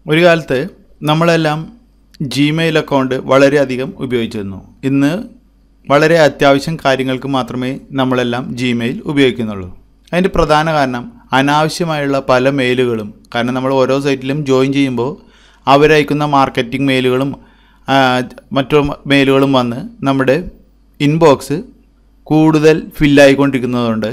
ഒരു കാലത്ത് നമ്മളെല്ലാം ജിമെയിൽ അക്കൗണ്ട് വളരെയധികം ഉപയോഗിച്ചിരുന്നു. ഇന്ന് വളരെ അത്യാവശ്യം കാര്യങ്ങൾക്ക് മാത്രമേ നമ്മളെല്ലാം ജിമെയിൽ ഉപയോഗിക്കുന്നുള്ളൂ. അതിൻ്റെ പ്രധാന കാരണം അനാവശ്യമായുള്ള പല മെയിലുകളും, കാരണം നമ്മൾ ഓരോ സൈറ്റിലും ജോയിൻ ചെയ്യുമ്പോൾ അവരയക്കുന്ന മാർക്കറ്റിംഗ് മെയിലുകളും മറ്റു മെയിലുകളും വന്ന് നമ്മുടെ ഇൻബോക്സ് കൂടുതൽ ഫില്ലായിക്കൊണ്ടിരിക്കുന്നതുകൊണ്ട്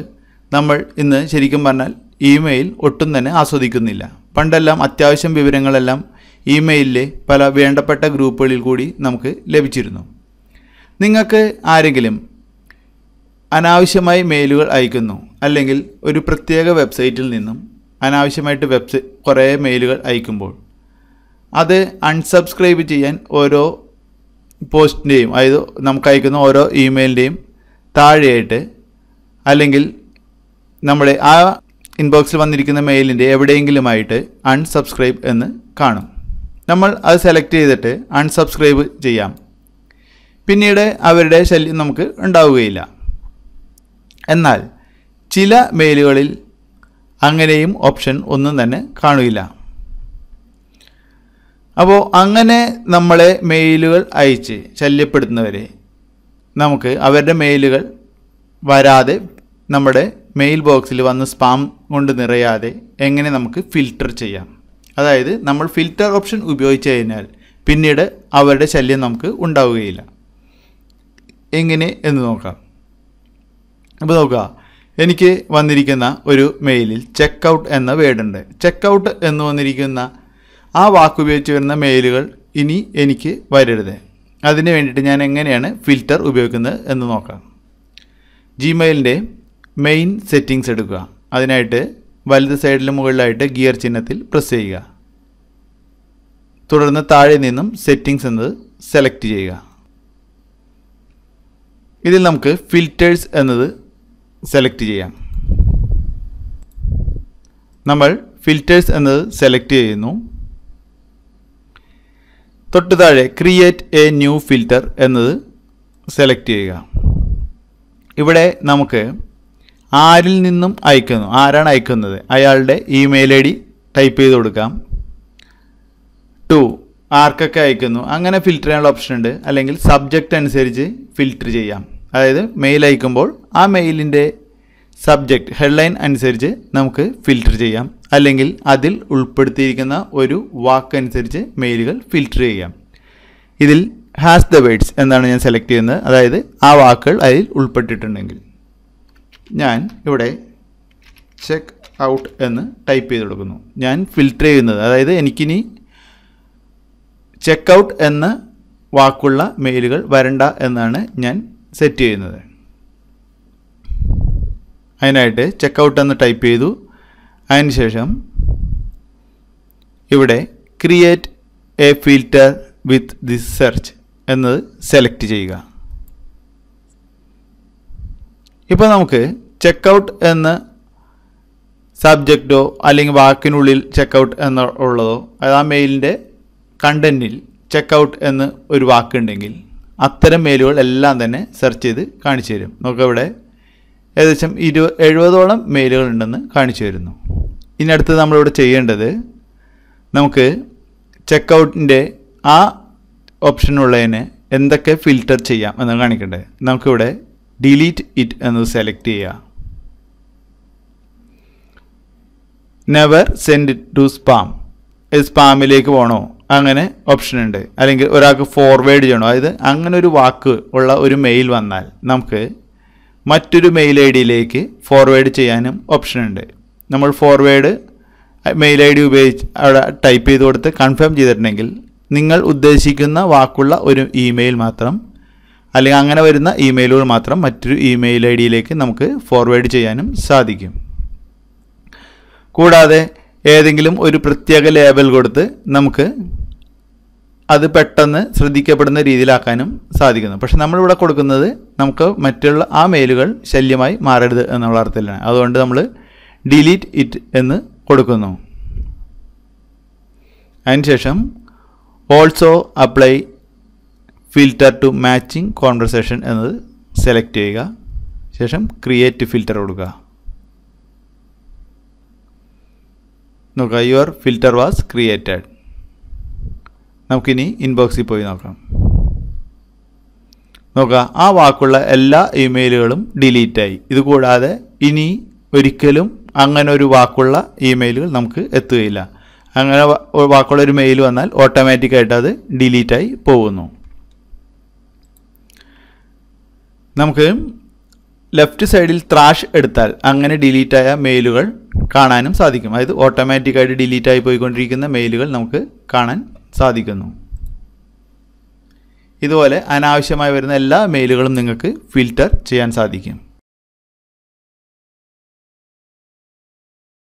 നമ്മൾ ഇന്ന് ശരിക്കും പറഞ്ഞാൽ ഇമെയിൽ ഒട്ടും തന്നെ ആസ്വദിക്കുന്നില്ല. പണ്ടെല്ലാം അത്യാവശ്യം വിവരങ്ങളെല്ലാം ഇമെയിലിലെ പല വേണ്ടപ്പെട്ട ഗ്രൂപ്പുകളിൽ കൂടി നമുക്ക് ലഭിച്ചിരുന്നു. നിങ്ങൾക്ക് ആരെങ്കിലും അനാവശ്യമായി മെയിലുകൾ അയക്കുന്നു, അല്ലെങ്കിൽ ഒരു പ്രത്യേക വെബ്സൈറ്റിൽ നിന്നും അനാവശ്യമായിട്ട് കുറേ മെയിലുകൾ അയക്കുമ്പോൾ അത് അൺസബ്സ്ക്രൈബ് ചെയ്യാൻ ഓരോ പോസ്റ്റിൻ്റെയും, അതായത് നമുക്ക് അയക്കുന്ന ഓരോ ഇമെയിലിൻ്റെയും താഴെയായിട്ട്, അല്ലെങ്കിൽ നമ്മുടെ ആ ഇൻബോക്സിൽ വന്നിരിക്കുന്ന മെയിലിൻ്റെ എവിടെയെങ്കിലുമായിട്ട് അൺസബ്സ്ക്രൈബ് എന്ന് കാണും. നമ്മൾ അത് സെലക്ട് ചെയ്തിട്ട് അൺസബ്സ്ക്രൈബ് ചെയ്യാം. പിന്നീട് അവരുടെ ശല്യം നമുക്ക് ഉണ്ടാവുകയില്ല. എന്നാൽ ചില മെയിലുകളിൽ അങ്ങനെയും ഓപ്ഷൻ ഒന്നും തന്നെ കാണുകയില്ല. അപ്പോൾ അങ്ങനെ നമ്മളെ മെയിലുകൾ അയച്ച് ശല്യപ്പെടുത്തുന്നവരെ നമുക്ക് അവരുടെ മെയിലുകൾ വരാതെ, നമ്മുടെ മെയിൽ ബോക്സിൽ വന്ന് സ്പാം കൊണ്ട് നിറയാതെ എങ്ങനെ നമുക്ക് ഫിൽറ്റർ ചെയ്യാം. അതായത് നമ്മൾ ഫിൽറ്റർ ഓപ്ഷൻ ഉപയോഗിച്ച് കഴിഞ്ഞാൽ പിന്നീട് അവരുടെ ശല്യം നമുക്ക് ഉണ്ടാവുകയില്ല. എങ്ങനെ എന്ന് നോക്കാം. അപ്പോൾ നോക്കുക, എനിക്ക് വന്നിരിക്കുന്ന ഒരു മെയിലിൽ ചെക്കൗട്ട് എന്ന വേർഡുണ്ട്. ചെക്കൗട്ട് എന്ന് വന്നിരിക്കുന്ന ആ വാക്കുപയോഗിച്ച് വരുന്ന മെയിലുകൾ ഇനി എനിക്ക് വരരുത്. അതിന് വേണ്ടിയിട്ട് ഞാൻ എങ്ങനെയാണ് ഫിൽറ്റർ ഉപയോഗിക്കുന്നത് എന്ന് നോക്കാം. ജിമെയിലിൻ്റെ മെയിൻ സെറ്റിങ്സ് എടുക്കുക. അതിനായിട്ട് വലത് സൈഡിൽ മുകളിലായിട്ട് ഗിയർ ചിഹ്നത്തിൽ പ്രസ് ചെയ്യുക. തുടർന്ന് താഴെ നിന്നും സെറ്റിങ്സ് എന്നത് സെലക്ട് ചെയ്യുക. ഇതിൽ നമുക്ക് ഫിൽറ്റേഴ്സ് എന്നത് സെലക്ട് ചെയ്യാം. നമ്മൾ ഫിൽറ്റേഴ്സ് എന്നത് സെലക്ട് ചെയ്യുന്നു. തൊട്ട് താഴെ ക്രിയേറ്റ് എ ന്യൂ ഫിൽറ്റർ എന്നത് സെലക്ട് ചെയ്യുക. ഇവിടെ നമുക്ക് ആരിൽ നിന്നും അയക്കുന്നു, ആരാണ് അയക്കുന്നത്, അയാളുടെ ഇമെയിൽ ഐ ഡി ടൈപ്പ് ചെയ്ത് കൊടുക്കാം. ആർക്കൊക്കെ അയക്കുന്നു അങ്ങനെ ഫിൽറ്റർ ചെയ്യാനുള്ള ഓപ്ഷൻ ഉണ്ട്. അല്ലെങ്കിൽ സബ്ജക്റ്റ് അനുസരിച്ച് ഫിൽറ്റർ ചെയ്യാം. അതായത് മെയിൽ അയക്കുമ്പോൾ ആ മെയിലിൻ്റെ സബ്ജക്റ്റ് ഹെഡ്ലൈൻ അനുസരിച്ച് നമുക്ക് ഫിൽറ്റർ ചെയ്യാം. അല്ലെങ്കിൽ അതിൽ ഉൾപ്പെടുത്തിയിരിക്കുന്ന ഒരു വാക്കനുസരിച്ച് മെയിലുകൾ ഫിൽറ്റർ ചെയ്യാം. ഇതിൽ ഹാസ് ദ വേർഡ്സ് എന്നാണ് ഞാൻ സെലക്ട് ചെയ്യുന്നത്. അതായത് ആ വാക്കുകൾ അതിൽ ഉൾപ്പെട്ടിട്ടുണ്ടെങ്കിൽ ഞാൻ ഇവിടെ ചെക്ക് ഔട്ട് എന്ന് ടൈപ്പ് ചെയ്ത് കൊടുക്കുന്നു. ഞാൻ ഫിൽറ്റർ ചെയ്യുന്നത്, അതായത് എനിക്കിനി ചെക്കൗട്ട് എന്ന വാക്കുള്ള മെയിലുകൾ വരണ്ട എന്നാണ് ഞാൻ സെറ്റ് ചെയ്യുന്നത്. അതിനായിട്ട് ചെക്കൗട്ട് എന്ന് ടൈപ്പ് ചെയ്തു. അതിനുശേഷം ഇവിടെ create A filter with this search എന്നത് സെലക്ട് ചെയ്യുക. ഇപ്പോൾ നമുക്ക് ചെക്കൗട്ട് എന്ന സബ്ജക്റ്റോ അല്ലെങ്കിൽ വാക്കിനുള്ളിൽ ചെക്കൗട്ട് എന്നുള്ളതോ, അത് ആ മെയിലിൻ്റെ കണ്ടൻറ്റിൽ ചെക്കൗട്ട് എന്ന് ഒരു വാക്കുണ്ടെങ്കിൽ അത്തരം മെയിലുകൾ എല്ലാം തന്നെ സെർച്ച് ചെയ്ത് കാണിച്ചു തരും. നമുക്ക് ഇവിടെ ഏകദേശം 70ഓളം മെയിലുകൾ ഉണ്ടെന്ന് കാണിച്ചു തരുന്നു. ഇനി അടുത്ത് നമ്മളിവിടെ ചെയ്യേണ്ടത്, നമുക്ക് ചെക്കൗട്ടിൻ്റെ ആ ഓപ്ഷനുള്ളതിനെ എന്തൊക്കെ ഫിൽറ്റർ ചെയ്യാം എന്ന് കാണിക്കണ്ടേ. നമുക്കിവിടെ ഡിലീറ്റ് ഇറ്റ് എന്നത് സെലക്ട് ചെയ്യുക. Never send it to spam, സ്പാമിലേക്ക് പോകണോ അങ്ങനെ ഓപ്ഷൻ ഉണ്ട്. അല്ലെങ്കിൽ ഒരാൾക്ക് ഫോർവേഡ് ചെയ്യണോ, അതായത് അങ്ങനെ ഒരു വാക്ക് ഉള്ള ഒരു മെയിൽ വന്നാൽ നമുക്ക് മറ്റൊരു മെയിൽ ഐ ഡിയിലേക്ക് ഫോർവേഡ് ചെയ്യാനും ഓപ്ഷൻ ഉണ്ട്. നമ്മൾ ഫോർവേഡ് മെയിൽ ഐ ഡി ഉപയോഗിച്ച് അവിടെ ടൈപ്പ് ചെയ്ത് കൊടുത്ത് കൺഫേം ചെയ്തിട്ടുണ്ടെങ്കിൽ നിങ്ങൾ ഉദ്ദേശിക്കുന്ന വാക്കുള്ള ഒരു ഇമെയിൽ മാത്രം, അല്ലെങ്കിൽ അങ്ങനെ വരുന്ന ഇമെയിലുകൾ മാത്രം മറ്റൊരു ഇമെയിൽ ഐ ഡിയിലേക്ക് നമുക്ക് ഫോർവേഡ് ചെയ്യാനും സാധിക്കും. കൂടാതെ ഏതെങ്കിലും ഒരു പ്രത്യേക ലേബൽ കൊടുത്ത് നമുക്ക് അത് പെട്ടെന്ന് ശ്രദ്ധിക്കപ്പെടുന്ന രീതിയിലാക്കാനും സാധിക്കുന്നു. പക്ഷെ നമ്മളിവിടെ കൊടുക്കുന്നത് നമുക്ക് മറ്റുള്ള ആ മെയിലുകൾ ശല്യമായി മാറരുത് എന്നുള്ള അർത്ഥത്തിലാണ്. അതുകൊണ്ട് നമ്മൾ ഡിലീറ്റ് ഇറ്റ് എന്ന് കൊടുക്കുന്നു. അതിനുശേഷം also apply filter to matching conversation എന്നത് സെലക്ട് ചെയ്യുക. ശേഷം ക്രിയേറ്റ് ഫിൽറ്റർ കൊടുക്കുക. നോക്കുക, യുവർ ഫിൽറ്റർ വാസ് ക്രിയേറ്റഡ്. നമുക്കിനി ഇൻബോക്സിൽ പോയി നോക്കാം. നോക്കുക, ആ വാക്കുള്ള എല്ലാ ഇമെയിലുകളും ഡിലീറ്റായി. ഇതുകൂടാതെ ഇനി ഒരിക്കലും അങ്ങനെ ഒരു വാക്കുള്ള ഇമെയിലുകൾ നമുക്ക് എത്തുകയില്ല. അങ്ങനെ വാക്കുള്ളൊരു മെയിൽ വന്നാൽ ഓട്ടോമാറ്റിക്കായിട്ട് അത് ഡിലീറ്റായി പോകുന്നു. നമുക്ക് ലെഫ്റ്റ് സൈഡിൽ ത്രാഷ് എടുത്താൽ അങ്ങനെ ഡിലീറ്റായ മെയിലുകൾ കാണാനും സാധിക്കും. അതായത് ഓട്ടോമാറ്റിക്കായിട്ട് ഡിലീറ്റായി പോയിക്കൊണ്ടിരിക്കുന്ന മെയിലുകൾ നമുക്ക് കാണാൻ സാധിക്കുന്നു. ഇതുപോലെ അനാവശ്യമായി വരുന്ന എല്ലാ മെയിലുകളും നിങ്ങൾക്ക് ഫിൽറ്റർ ചെയ്യാൻ സാധിക്കും.